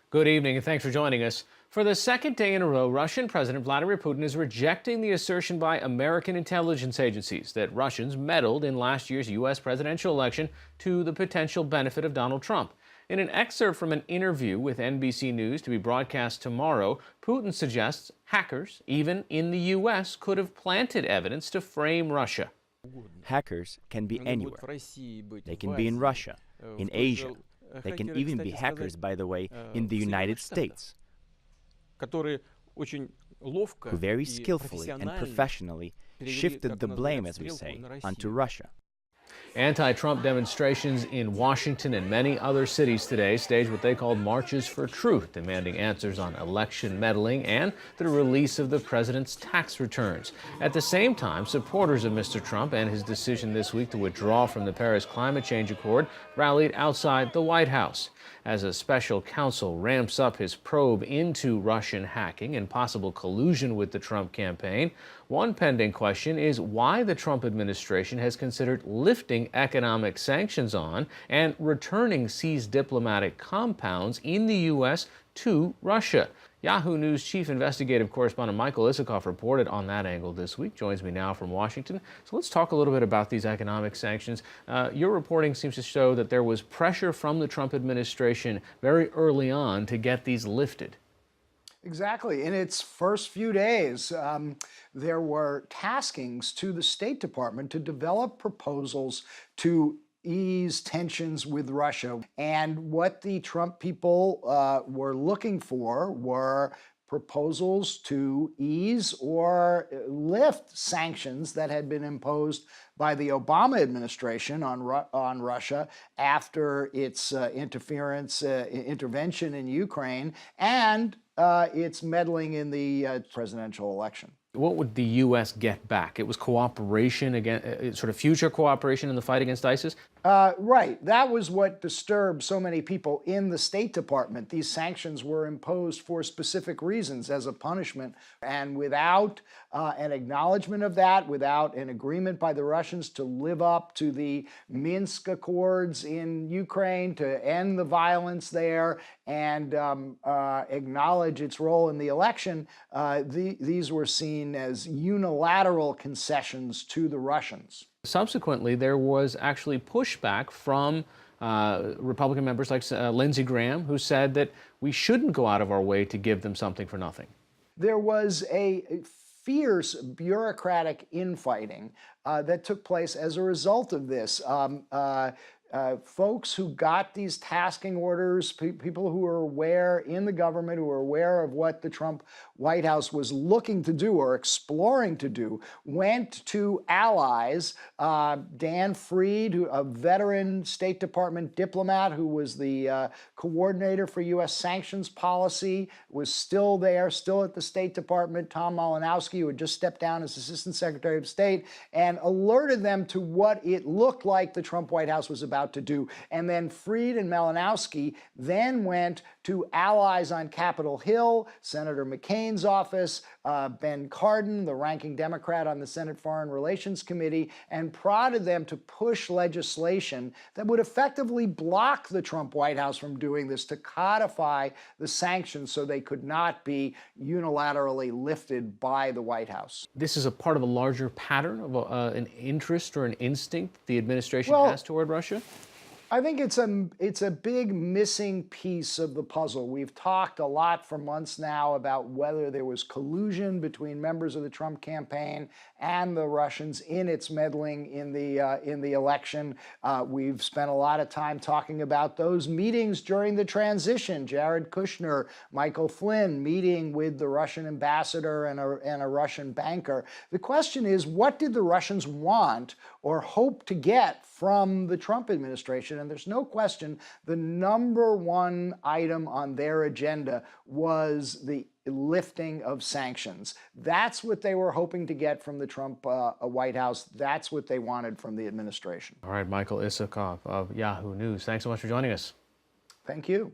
Good evening and thanks for joining us. For the second day in a row, Russian President Vladimir Putin is rejecting the assertion by American intelligence agencies that Russians meddled in last year's U.S. presidential election to the potential benefit of Donald Trump. In an excerpt from an interview with NBC News to be broadcast tomorrow, Putin suggests hackers, even in the U.S., could have planted evidence to frame Russia. Hackers can be anywhere. They can be in Russia, in Asia. They can even be hackers, by the way, in the United States, who very skillfully and professionally shifted the blame, as we say, onto Russia. Anti-Trump demonstrations in Washington and many other cities today staged what they called marches for truth, demanding answers on election meddling and the release of the president's tax returns. At the same time, supporters of Mr. Trump and his decision this week to withdraw from the Paris Climate Change Accord rallied outside the White House. As a special counsel ramps up his probe into Russian hacking and possible collusion with the Trump campaign, one pending question is why the Trump administration has considered lifting economic sanctions on and returning seized diplomatic compounds in the U.S. to Russia. Yahoo News chief investigative correspondent Michael Isikoff reported on that angle this week. Joins me now from Washington. So let's talk a little bit about these economic sanctions. Your reporting seems to show that there was pressure from the Trump administration very early on to get these lifted. Exactly. In its first few days, there were taskings to the State Department to develop proposals to ease tensions with Russia. And what the Trump people were looking for were proposals to ease or lift sanctions that had been imposed by the Obama administration on Russia after its intervention in Ukraine and its meddling in the presidential election. What would the U.S. get back? It was cooperation, again, sort of future cooperation in the fight against ISIS? Right. That was what disturbed so many people in the State Department. These sanctions were imposed for specific reasons as a punishment. And without an acknowledgement of that, without an agreement by the Russians to live up to the Minsk Accords in Ukraine, to end the violence there and acknowledge its role in the election, these were seen as unilateral concessions to the Russians. Subsequently, there was actually pushback from Republican members like Lindsey Graham, who said that we shouldn't go out of our way to give them something for nothing. There was a fierce bureaucratic infighting that took place as a result of this. Folks who got these tasking orders, people who were aware in the government, who were aware of what the Trump White House was looking to do or exploring to do, went to allies. Dan Fried, a veteran State Department diplomat who was the coordinator for U.S. sanctions policy, was still there, still at the State Department. Tom Malinowski, who had just stepped down as Assistant Secretary of State, and alerted them to what it looked like the Trump White House was about to do. And then Fried and Malinowski then went to allies on Capitol Hill, Senator McCain's office, Ben Cardin, the ranking Democrat on the Senate Foreign Relations Committee, and prodded them to push legislation that would effectively block the Trump White House from doing this, to codify the sanctions so they could not be unilaterally lifted by the White House. This is a part of a larger pattern of an interest or an instinct the administration has toward Russia? I think it's a big missing piece of the puzzle. We've talked a lot for months now about whether there was collusion between members of the Trump campaign and the Russians in its meddling in the election. We've spent a lot of time talking about those meetings during the transition. Jared Kushner, Michael Flynn meeting with the Russian ambassador and a Russian banker. The question is, what did the Russians want or hope to get from the Trump administration? And there's no question the number one item on their agenda was the lifting of sanctions. That's what they were hoping to get from the Trump White House. That's what they wanted from the administration. All right, Michael Isikoff of Yahoo News. Thanks so much for joining us. Thank you.